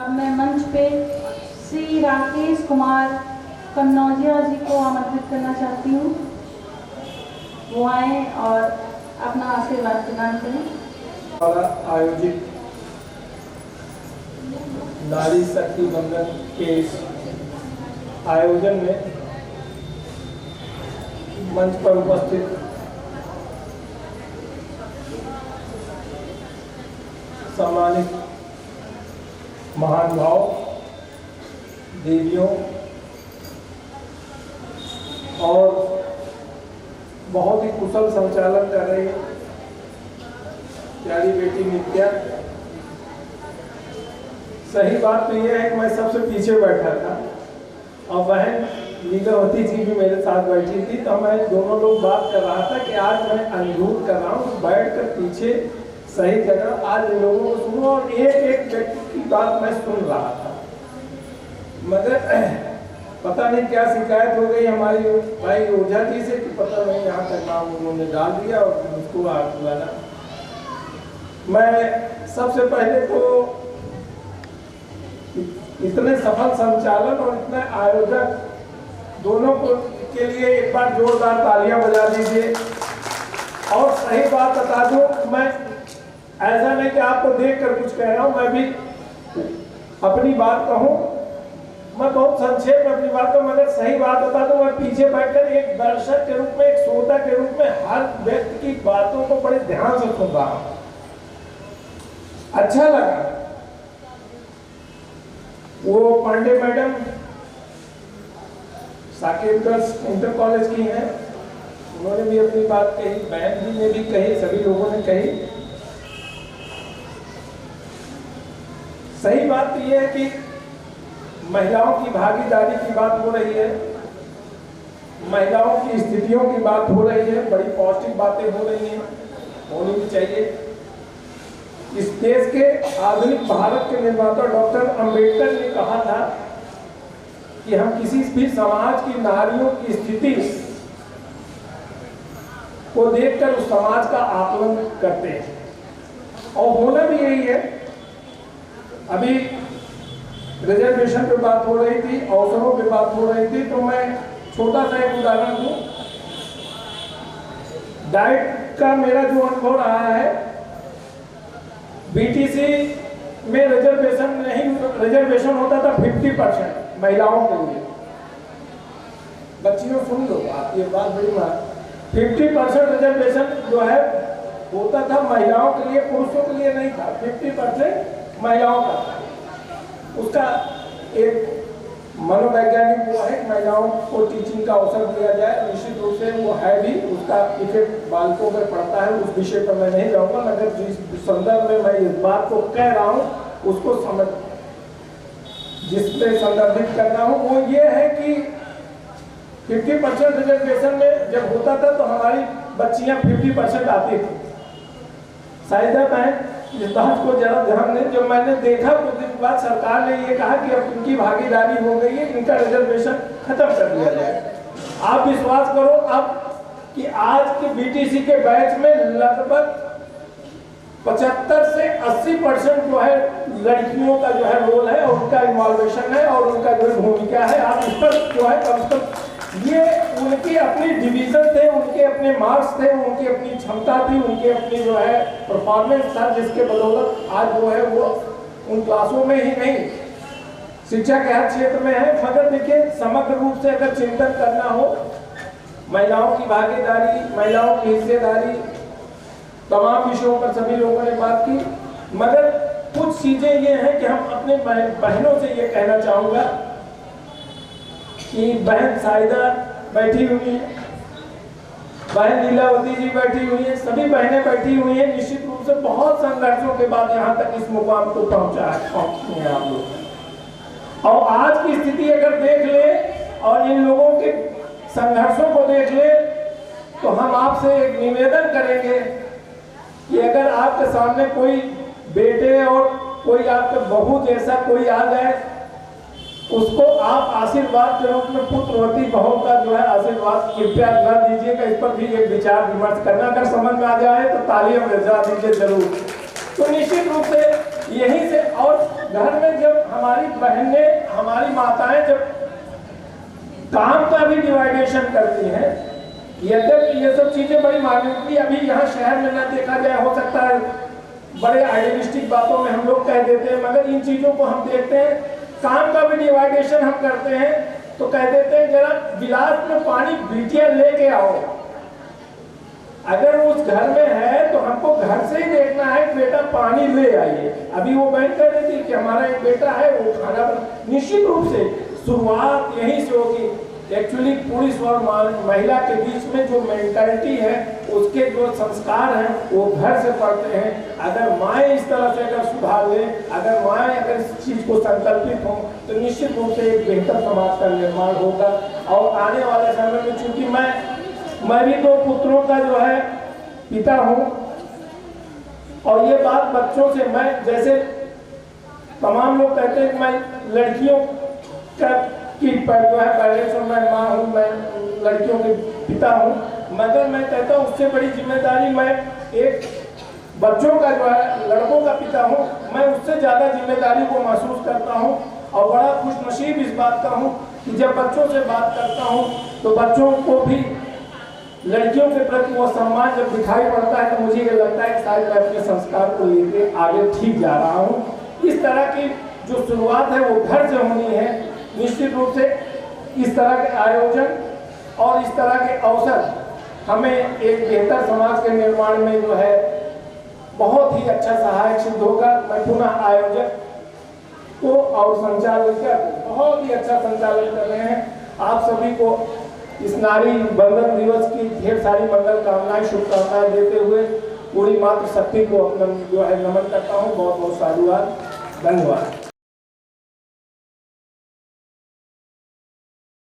अब मैं मंच पे श्री राकेश कुमार कन्नौजिया जी को आमंत्रित करना चाहती हूँ। वो आए और अपना आशीर्वाद प्रदान करें। आयोजित नारी शक्ति बंधन के इस आयोजन में मंच पर उपस्थित सम्मानित महानुभाव, देवियों और बहुत ही कुशल संचालन कर रही प्यारी बेटी नित्या। सही बात तो यह है कि मैं सबसे पीछे बैठा था और बहन लीलावती जी भी मेरे साथ बैठी थी, तो मैं दोनों लोग बात कर रहा था कि आज मैं अनुरोध कर रहा हूँ बैठ कर पीछे सही जगह आज इन लोगों को सुनो और एक एक व्यक्ति की बात मैं सुन रहा था। मगर पता नहीं क्या शिकायत हो गई हमारी भाई ओझा जी से कि पता नहीं यहाँ का नाम उन्होंने डाल दिया और मुझको हाथ बुलाना। मैं सबसे पहले तो इतने सफल संचालन और इतने आयोजक दोनों को के लिए एक बार जोरदार तालियां बजा दीजिए। और सही बात बता दूं, मैं ऐसा नहीं कि आपको देखकर कुछ कह रहा हूं, मैं भी अपनी बात कहूं, मैं बहुत संक्षेप में अपनी बात कहूं, मगर सही बात बता दूं, मैं पीछे बैठकर एक दर्शक के रूप में, एक श्रोता के रूप में हर व्यक्ति की बातों को बड़े ध्यान से सुन रहा हूं। अच्छा लगा। वो Pandey madam Saket girls inter college की हैं, उन्होंने भी अपनी बात कही, बहन जी ने भी कही, सभी लोगों ने कही। सही बात तो यह है कि महिलाओं की भागीदारी की बात हो रही है, महिलाओं की स्थितियों की बात हो रही है, बड़ी पॉजिटिव बातें हो रही हैं, होनी भी चाहिए। इस देश के आधुनिक भारत के निर्माता डॉक्टर अंबेडकर ने कहा था कि हम किसी भी समाज की नारियों की स्थिति को देखकर उस समाज का आकलन करते हैं और होना भी यही है। अभी रिजर्वेशन पे बात हो रही थी, अवसरों पे बात हो रही थी, तो मैं छोटा सा एक उदाहरण दूं। डाइट का मेरा जो अनुभव रहा है, बीटीसी में रिजर्वेशन होता था 50% महिलाओं के लिए। बच्चियों सुन लो आप, ये बात बड़ी बात, 50% रिजर्वेशन जो है होता था महिलाओं के लिए, पुरुषों के लिए नहीं था, 50% महिलाओं का था। उसका एक मनोवैज्ञानिक वो है, महिलाओं को टीचिंग का अवसर दिया जाए, निश्चित रूप से वो है भी, उसका इफेक्ट बालकों पर पड़ता है, उस विषय पर मैं नहीं जाऊंगा, मगर जिस संदर्भ में मैं इस बात को कह रहा हूँ उसको समझ, जिसपे संदर्भित कर रहा हूँ वो ये है कि 50% रिजर्वेशन में जब होता था तो हमारी बच्चियां 50% आती थी। शायद बहन इस बात को जरा ध्यान दें, जब मैंने देखा कुछ दिन बाद सरकार ने ये कहा कि अब इनकी भागीदारी हो गई है, इनका रिजर्वेशन खत्म कर दिया जाए। आप विश्वास करो अब कि आज के बीटीसी के बैच में लगभग 75 से 80% जो है लड़कियों का जो है रोल है, उनका इन्वॉल्वेशन है और उनका जो भूमिका है। आप इस पर जो है कम से कम ये उनकी अपनी डिवीजन थे, उनके अपने मार्क्स थे, उनकी अपनी क्षमता थी, उनके अपनी जो है परफॉर्मेंस था, जिसके बदौलत आज जो है वो उन क्लासों में ही नहीं, शिक्षा के हर क्षेत्र में है। मगर देखिए, समग्र रूप से अगर चिंतन करना हो, महिलाओं की भागीदारी, महिलाओं की हिस्सेदारी, तमाम विषयों पर सभी लोगों ने बात की, मगर कुछ चीजें ये हैं कि हम अपने बहनों से ये कहना चाहूँगा कि बहन साइदा बैठी हुई है, बहन लीलावती जी बैठी हुई है, सभी बहनें बैठी हुई हैं, निश्चित रूप से बहुत संघर्षों के बाद यहाँ तक इस मुकाम को पहुँचे हैं आप लोग। और आज की स्थिति अगर देख ले और इन लोगों के संघर्षों को देख ले, तो हम आपसे एक निवेदन करेंगे कि अगर आपके सामने कोई बेटे और कोई आपके बहू जैसा कोई आ जाए, उसको आप आशीर्वाद के रूप में पुत्रवती बहू का जो है आशीर्वाद कृपया न दीजिएगा। इस पर भी एक विचार विमर्श करना, अगर समझ में आ जाए तो तालियां बजा दीजिए जरूर। तो निश्चित रूप से यहीं से। और घर में जब हमारी बहनें, हमारी माताएं जब काम का भी डिवाइडेशन करती हैं, यद्यपि ये सब चीजें बड़ी मान्यता अभी यहाँ शहर में न देखा जाए, हो सकता है बड़े आइडियलिस्टिक बातों में हम लोग कह देते हैं, मगर इन चीजों को हम देखते हैं, काम का भी डिवाइडेशन हम करते हैं तो कह देते हैं जरा गिलास में पानी बिटिया लेके आओ। अगर उस घर में है तो हमको घर से ही देखना है कि बेटा पानी ले आइए। अभी वो बहन कह रही थी कि हमारा एक बेटा है वो खाना निश्चित रूप से शुरुआत यहीं से होगी। एक्चुअली पुरुष और महिला के बीच में जो मेंटालिटी है, उसके जो संस्कार हैं वो घर से पड़ते हैं। अगर माएँ इस तरह से अगर सुधार लें, अगर माएँ अगर इस चीज़ को संकल्पित हों तो निश्चित रूप से एक बेहतर समाज का निर्माण होगा। और आने वाले समय में चूंकि मैं भी 2 पुत्रों का जो है पिता हूँ, और ये बात बच्चों से मैं, जैसे तमाम लोग कहते हैं कि मैं लड़कियों का की जो है पेरेंट्स और मैं माँ हूँ, मैं लड़कियों के पिता हूँ, मगर मैं कहता हूँ उससे बड़ी जिम्मेदारी मैं एक बच्चों का जो है लड़कों का पिता हूँ, मैं उससे ज़्यादा जिम्मेदारी को महसूस करता हूँ। और बड़ा खुशनसीब इस बात का हूँ कि जब बच्चों से बात करता हूँ तो बच्चों को भी लड़कियों के प्रति वो सम्मान जब दिखाई पड़ता है तो मुझे ये लगता है कि शायद मैं अपने संस्कार को लेके आगे ठीक जा रहा हूँ। इस तरह की जो शुरुआत है वो घर से होनी है। निश्चित रूप से इस तरह के आयोजन और इस तरह के अवसर हमें एक बेहतर समाज के निर्माण में जो है बहुत ही अच्छा सहायक सिद्ध होगा। मैं पुनः आयोजक को और संचालक बहुत ही अच्छा संचालन कर रहे हैं। आप सभी को इस नारी बंधन दिवस की ढेर सारी मंगल कामनाएं, शुभकामनाएं देते हुए पूरी मातृशक्ति को अपना जो है नमन करता हूँ। बहुत बहुत साधुवाद, धन्यवाद।